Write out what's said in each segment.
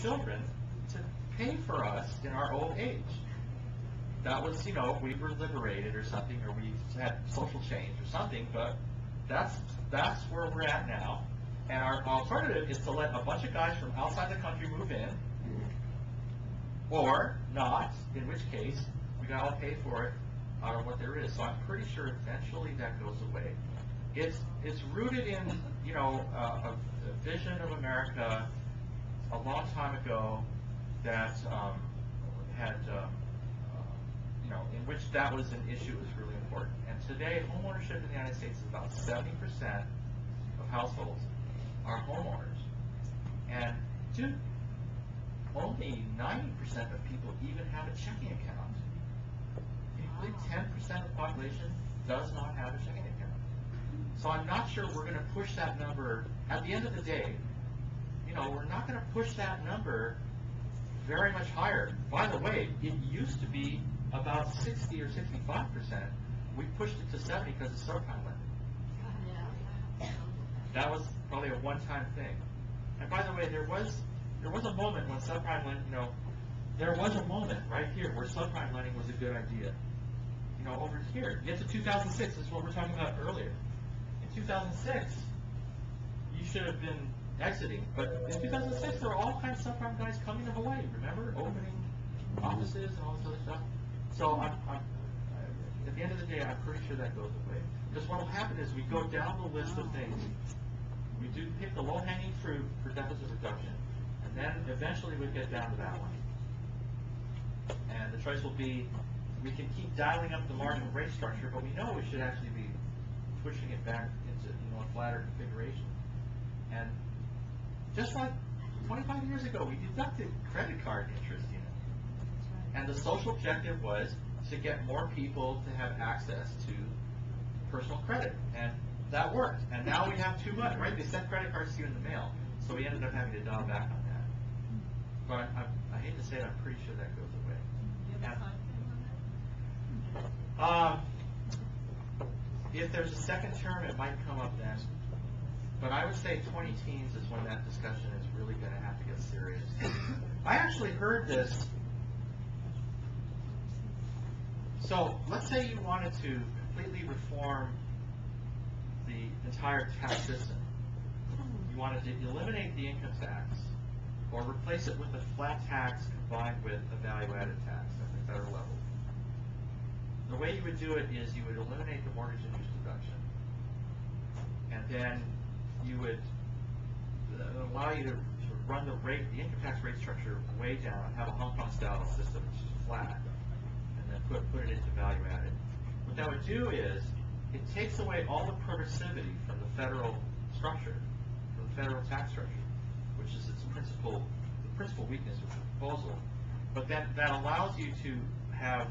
children to pay for us in our old age. That was, you know, we were liberated or something, or we had social change or something, but that's where we're at now. And our alternative is to let a bunch of guys from outside the country move in, or not, in which case we gotta all pay for it out of what there is. So I'm pretty sure eventually that goes away. It's rooted in, you know, a vision of America a long time ago that had, you know, in which that was an issue that was really important. And today, homeownership in the United States is about 70% of households are homeowners. And dude, only 90% of people even have a checking account. Can you believe 10% of the population does not have a checking account? So I'm not sure we're going to push that number. At the end of the day, you know, we're not going to push that number very much higher. By the way, it used to be about 60 or 65%. We pushed it to 70 because of subprime lending. That was probably a one-time thing. And by the way, there was a moment when subprime lending, you know, there was a moment right here where subprime lending was a good idea. You know, over here, get to 2006, this is what we're talking about earlier. In 2006, you should have been exiting, but in 2006, there were all kinds of subprime guys coming to Hawaii, remember? Opening offices and all this other stuff. So at the end of the day, I'm pretty sure that goes away. Because what will happen is we go down the list of things. We do pick the low-hanging fruit for deficit reduction, and then eventually we get down to that one. And the choice will be, we can keep dialing up the marginal rate structure, but we know we should actually be pushing it back into, you know, a flatter configuration. And just like 25 years ago, we deducted credit card interest, you know. And the social objective was to get more people to have access to personal credit. And that worked. And now we have too much, right? They sent credit cards to you in the mail. So we ended up having to dial back on that. But I hate to say it, I'm pretty sure that goes away. If there's a second term, it might come up then. But I would say 20 teens is when that discussion is really going to have to get serious. I actually heard this. So let's say you wanted to completely reform the entire tax system. You wanted to eliminate the income tax or replace it with a flat tax combined with a value-added tax at the federal level. The way you would do it is you would eliminate the mortgage interest deduction, and then you would allow you to run the income tax rate structure way down, have a Hong Kong-style system which is flat, and then put it into value-added. What that would do is it takes away all the progressivity from the federal structure, from the federal tax structure, which is the principal weakness of the proposal. But then that allows you to have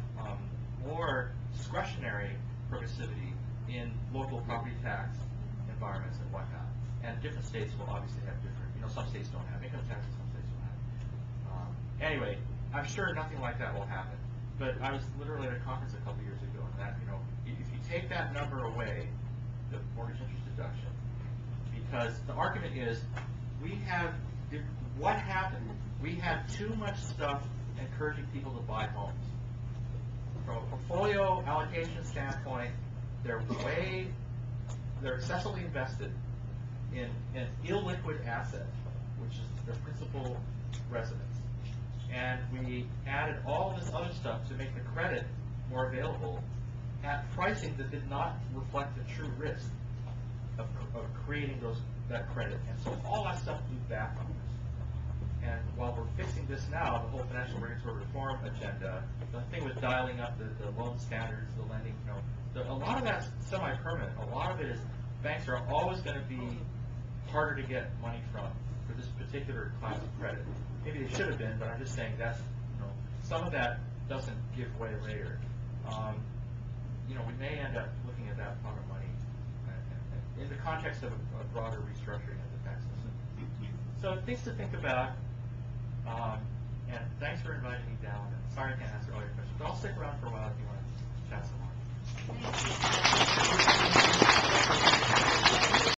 more discretionary progressivity in local property tax environments and whatnot. And different states will obviously have different, you know, some states don't have income taxes, some states don't have. Anyway, I'm sure nothing like that will happen. But I was literally at a conference a couple years ago, and that, you know, if you take that number away, the mortgage interest deduction, because the argument is what happened? We had too much stuff encouraging people to buy homes. From a portfolio allocation standpoint, they're excessively invested in an illiquid asset, which is their principal residence. And we added all this other stuff to make the credit more available at pricing that did not reflect the true risk of creating that credit. And so all that stuff blew back on us. And while we're fixing this now, the whole financial regulatory reform agenda, the thing with dialing up the loan standards, the lending, you know, a lot of that's semi-permanent. A lot of it is banks are always going to be harder to get money from for this particular class of credit. Maybe they should have been, but I'm just saying that's, you know, some of that doesn't give way later. You know, we may end up looking at that pot of money in the context of a broader restructuring of the tax system. So things to think about. And thanks for inviting me down. And sorry I can't answer all your questions, but I'll stick around for a while if you want to chat some more. Thank you.